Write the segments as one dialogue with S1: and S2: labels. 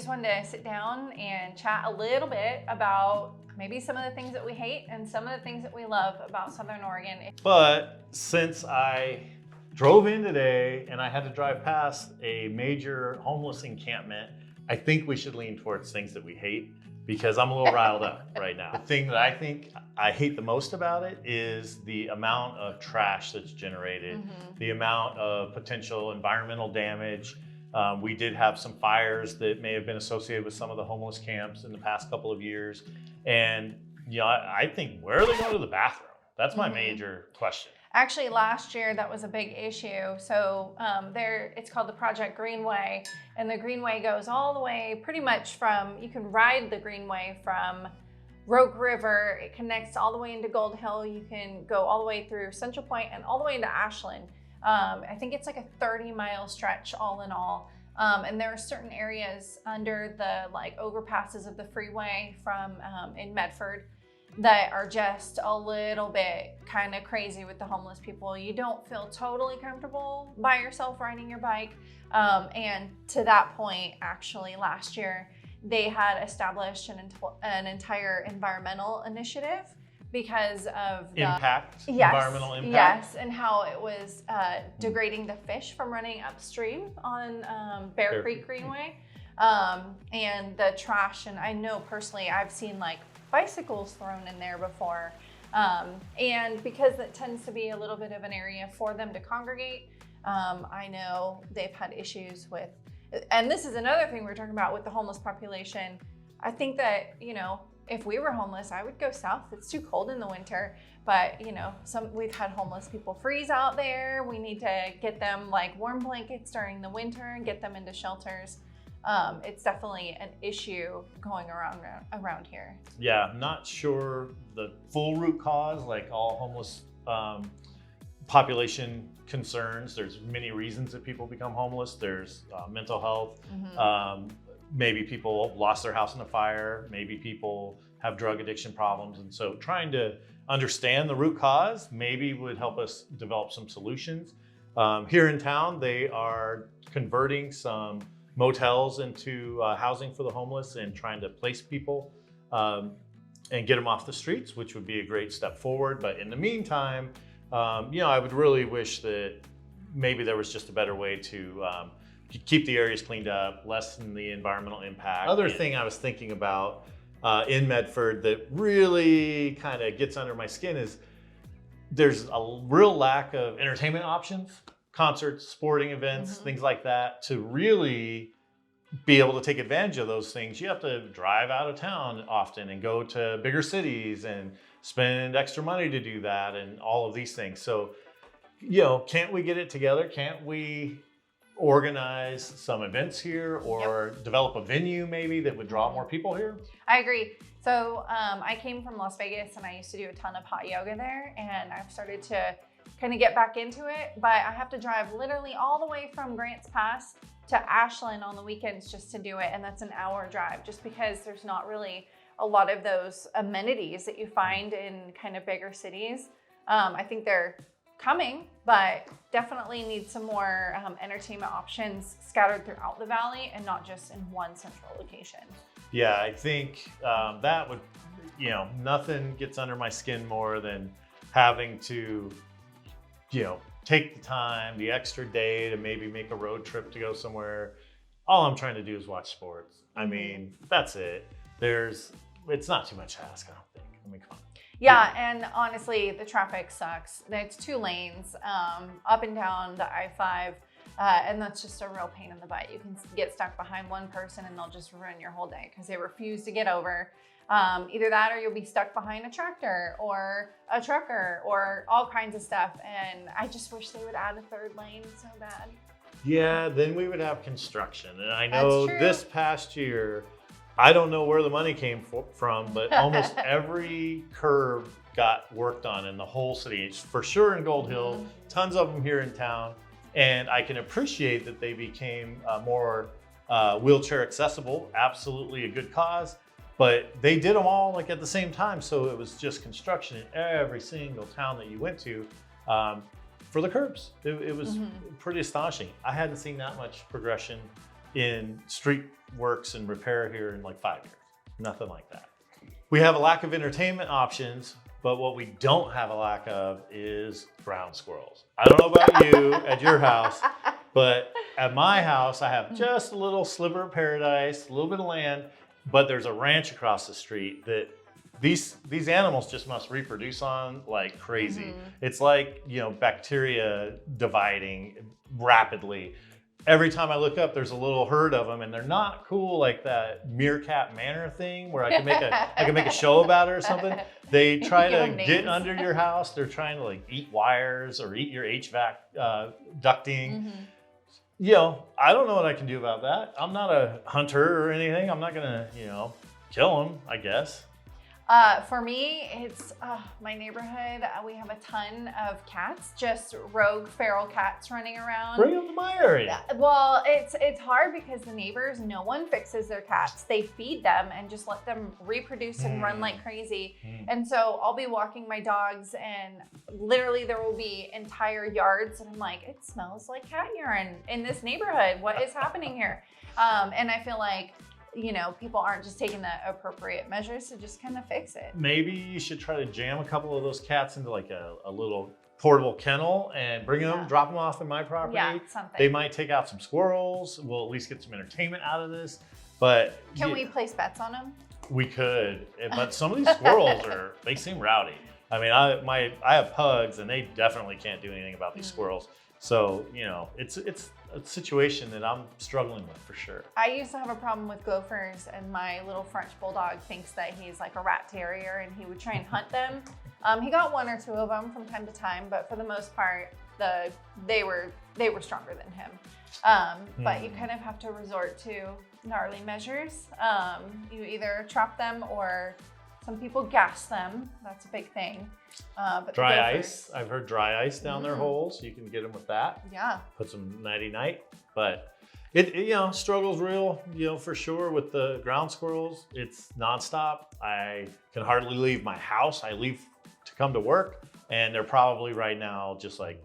S1: just wanted to sit down and chat a little bit about maybe some of the things that we hate and some of the things that we love about Southern Oregon.
S2: But since I drove in today and I had to drive past a major homeless encampment, I think we should lean towards things that we hate, because I'm a little riled up right now. The thing that I think I hate the most about it is the amount of trash that's generated, the amount of potential environmental damage. We did have some fires that may have been associated with some of the homeless camps in the past couple of years. And I think, where are they going to the bathroom? That's my major question.
S1: Actually, last year, that was a big issue. So it's called the Project Greenway, and the Greenway goes all the way pretty much you can ride the Greenway from Rogue River. It connects all the way into Gold Hill. You can go all the way through Central Point and all the way into Ashland. I think it's like a 30-mile stretch all in all. And there are certain areas under the overpasses of the freeway in Medford that are just a little bit kind of crazy with the homeless people. You don't feel totally comfortable by yourself riding your bike. And to that point, actually last year, they had established an entire environmental initiative because of the
S2: environmental impact.
S1: Yes, and how it was degrading the fish from running upstream on Bear Creek Greenway. And the trash, and I know personally, I've seen bicycles thrown in there before. And because it tends to be a little bit of an area for them to congregate, I know they've had issues with, and this is another thing we were talking about with the homeless population. I think that, if we were homeless, I would go south. It's too cold in the winter, but we've had homeless people freeze out there. We need to get them warm blankets during the winter and get them into shelters. It's definitely an issue going around here.
S2: Yeah, I'm not sure the full root cause, like all homeless population concerns. There's many reasons that people become homeless. There's mental health. Maybe people lost their house in a fire. Maybe people have drug addiction problems. And so trying to understand the root cause maybe would help us develop some solutions. Here in town, they are converting some motels into housing for the homeless and trying to place people and get them off the streets, which would be a great step forward. But in the meantime, I would really wish that maybe there was just a better way to keep the areas cleaned up, lessen the environmental impact. Other thing I was thinking about in Medford that really kind of gets under my skin is there's a real lack of entertainment options. Concerts, sporting events, things like that. To really be able to take advantage of those things, you have to drive out of town often and go to bigger cities and spend extra money to do that and all of these things. So, can't we get it together? Can't we organize some events here or develop a venue maybe that would draw more people here?
S1: I agree. So I came from Las Vegas and I used to do a ton of hot yoga there, and I've started to kind of get back into it, but I have to drive literally all the way from Grants Pass to Ashland on the weekends just to do it. And that's an hour drive, just because there's not really a lot of those amenities that you find in kind of bigger cities. I think they're coming, but definitely need some more entertainment options scattered throughout the valley and not just in one central location.
S2: Yeah, I think that would, nothing gets under my skin more than having to take the time, the extra day to maybe make a road trip to go somewhere. All I'm trying to do is watch sports. I mean, that's it. It's not too much to ask, I don't think. I mean, come on.
S1: Yeah, and honestly, the traffic sucks. It's 2 lanes up and down the I-5, and that's just a real pain in the butt. You can get stuck behind one person and they'll just ruin your whole day because they refuse to get over. Either that or you'll be stuck behind a tractor or a trucker or all kinds of stuff. And I just wish they would add a 3rd lane so bad.
S2: Yeah, then we would have construction. And I know this past year, I don't know where the money came from, but almost every curb got worked on in the whole city. For sure in Gold Hill, tons of them here in town. And I can appreciate that they became more wheelchair accessible. Absolutely a good cause. But they did them all at the same time. So it was just construction in every single town that you went to for the curbs. It was pretty astonishing. I hadn't seen that much progression in street works and repair here in like 5 years. Nothing like that. We have a lack of entertainment options, but what we don't have a lack of is ground squirrels. I don't know about you at your house, but at my house, I have just a little sliver of paradise, a little bit of land, but there's a ranch across the street that these animals just must reproduce on like crazy. It's like, you know, bacteria dividing rapidly. Every time I look up, there's a little herd of them, and they're not cool like that Meerkat Manor thing where I can make a show about it or something. They try to get under your house. They're trying to like eat wires or eat your HVAC ducting. You know, I don't know what I can do about that. I'm not a hunter or anything. I'm not gonna, you know, kill them, I guess.
S1: For me, it's my neighborhood. We have a ton of cats, just rogue feral cats running around.
S2: Bring them to my area.
S1: Well, it's hard because the neighbors, no one fixes their cats. They feed them and just let them reproduce and run like crazy. And so I'll be walking my dogs, and literally there will be entire yards, and I'm like, it smells like cat urine in this neighborhood. What is happening here? And I feel like, you know, people aren't just taking the appropriate measures to just kind of fix it.
S2: Maybe you should try to jam a couple of those cats into like a little portable kennel and bring them, drop them off in my property.
S1: Yeah, something.
S2: They might take out some squirrels. We'll at least get some entertainment out of this. But
S1: can we place bets on them?
S2: We could, but some of these squirrels they seem rowdy. I mean, I have pugs, and they definitely can't do anything about these squirrels. So, you know, it's a situation that I'm struggling with for sure.
S1: I used to have a problem with gophers, and my little French bulldog thinks that he's like a rat terrier, and he would try and hunt them. He got one or two of them from time to time, but for the most part, they were stronger than him. But you kind of have to resort to gnarly measures. You either trap them, or some people gas them. That's a big thing. But
S2: dry ice. I've heard dry ice down their holes. You can get them with that.
S1: Yeah.
S2: Put some nighty night. But it you know, struggle's real, you know, for sure with the ground squirrels. It's nonstop. I can hardly leave my house. I leave to come to work, and they're probably right now just like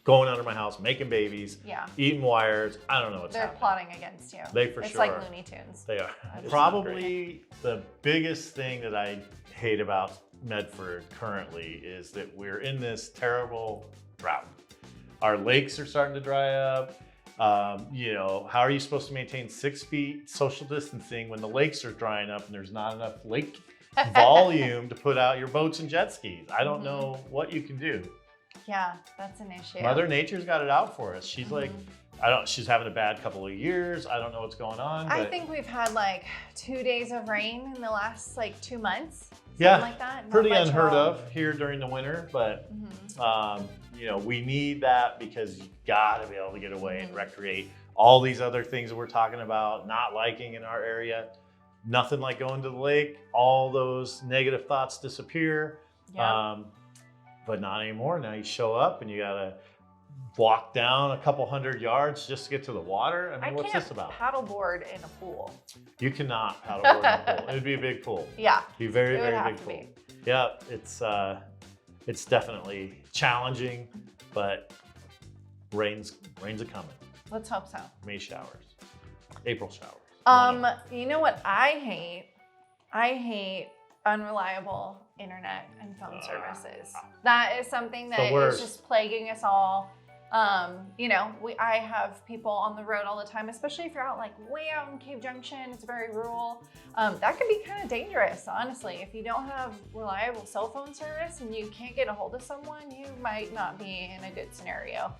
S2: going under my house, making babies, eating wires. I don't know what's happening.
S1: They're plotting against you.
S2: They for
S1: it's
S2: sure.
S1: It's like Looney Tunes.
S2: They are. Probably the biggest thing that I hate about Medford currently is that we're in this terrible drought. Our lakes are starting to dry up. You know, how are you supposed to maintain 6 feet social distancing when the lakes are drying up and there's not enough lake volume to put out your boats and jet skis? I don't know what you can do.
S1: Yeah, that's an issue.
S2: Mother Nature's got it out for us. She's like, she's having a bad couple of years. I don't know what's going on.
S1: I think we've had like 2 days of rain in the last like 2 months.
S2: Yeah,
S1: like that.
S2: Pretty unheard of here during the winter, but you know, we need that because you gotta be able to get away and recreate. All these other things that we're talking about, not liking in our area, nothing like going to the lake. All those negative thoughts disappear.
S1: Yeah.
S2: But not anymore. Now you show up and you gotta walk down a couple hundred yards just to get to the water. I mean, what's this about?
S1: Paddleboard in a pool.
S2: You cannot paddleboard in a pool. It would be a big pool.
S1: Yeah.
S2: It'd be very, very big pool. Yeah, it's definitely challenging, but rain's a coming.
S1: Let's hope so.
S2: May showers, April showers.
S1: You know what I hate? I hate unreliable internet and phone services. That is something that is just plaguing us all. You know, I have people on the road all the time, especially if you're out like way out in Cave Junction, it's very rural. That can be kind of dangerous, honestly. If you don't have reliable cell phone service and you can't get a hold of someone, you might not be in a good scenario.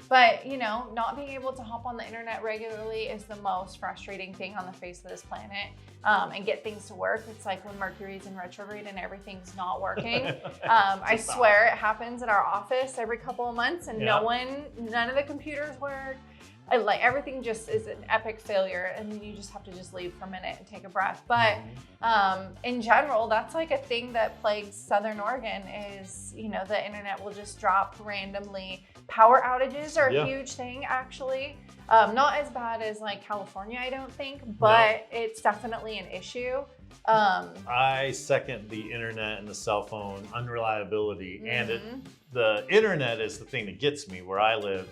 S1: But, you know, not being able to hop on the internet regularly is the most frustrating thing on the face of this planet, and get things to work. It's like when Mercury's in retrograde and everything's not working. I swear it happens at our office every couple of months, and none of the computers work. Like everything just is an epic failure, and then you just have to just leave for a minute and take a breath. But in general, that's like a thing that plagues Southern Oregon is, you know, the internet will just drop randomly. Power outages are a huge thing, actually. Not as bad as like California, I don't think, but it's definitely an issue.
S2: I second the internet and the cell phone unreliability, and the internet is the thing that gets me where I live.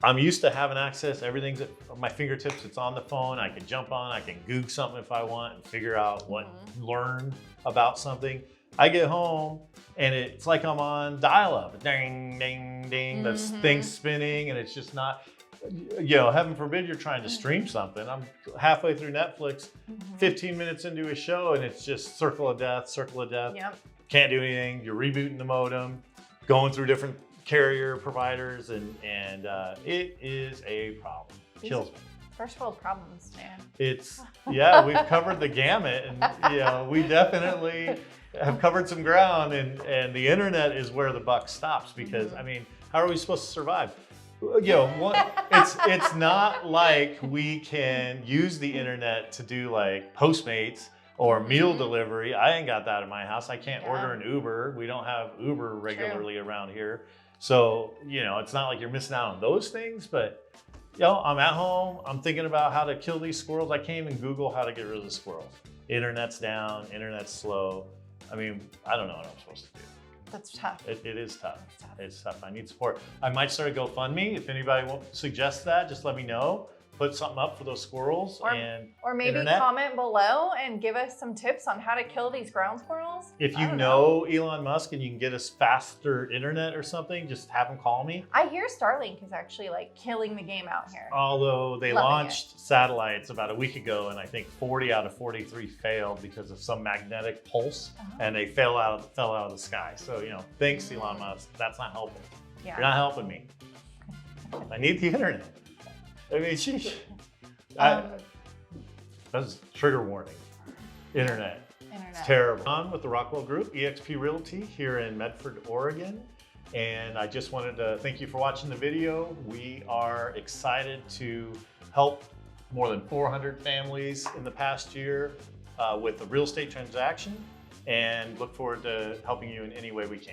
S2: I'm used to having access. Everything's at my fingertips. It's on the phone. I can jump on. I can Google something if I want and figure out what, learn about something. I get home and it's like I'm on dial-up. Ding, ding, ding. The thing's spinning and it's just not, you know, heaven forbid you're trying to stream something. I'm halfway through Netflix, 15 minutes into a show and it's just circle of death, circle of death.
S1: Yep.
S2: Can't do anything. You're rebooting the modem, going through different carrier providers, and it is a problem. Kills me.
S1: First world problems, man.
S2: It's, yeah, we've covered the gamut, and you know, we definitely have covered some ground, and the internet is where the buck stops, because I mean, how are we supposed to survive? You know, it's not like we can use the internet to do like Postmates or meal delivery. I ain't got that in my house. I can't order an Uber. We don't have Uber regularly around here. So, you know, it's not like you're missing out on those things, but, you know, I'm at home. I'm thinking about how to kill these squirrels. I can't even Google how to get rid of the squirrels. Internet's down, internet's slow. I mean, I don't know what I'm supposed to do.
S1: That's tough.
S2: It is tough. It's tough. I need support. I might start a GoFundMe. If anybody suggests that, just let me know. Put something up for those squirrels
S1: or maybe
S2: internet.
S1: Comment below and give us some tips on how to kill these ground squirrels.
S2: If you know Elon Musk and you can get us faster internet or something, just have him call me.
S1: I hear Starlink is actually like killing the game out here.
S2: Although they launched satellites about a week ago, and I think 40 out of 43 failed because of some magnetic pulse, and they fell out of the sky. So, you know, thanks Elon Musk. That's not helping.
S1: Yeah.
S2: You're not helping me. I need the internet. I mean, sheesh. That's trigger warning. Internet. It's terrible. I'm with the Rockwell Group, eXp Realty here in Medford, Oregon. And I just wanted to thank you for watching the video. We are excited to help more than 400 families in the past year with a real estate transaction, and look forward to helping you in any way we can.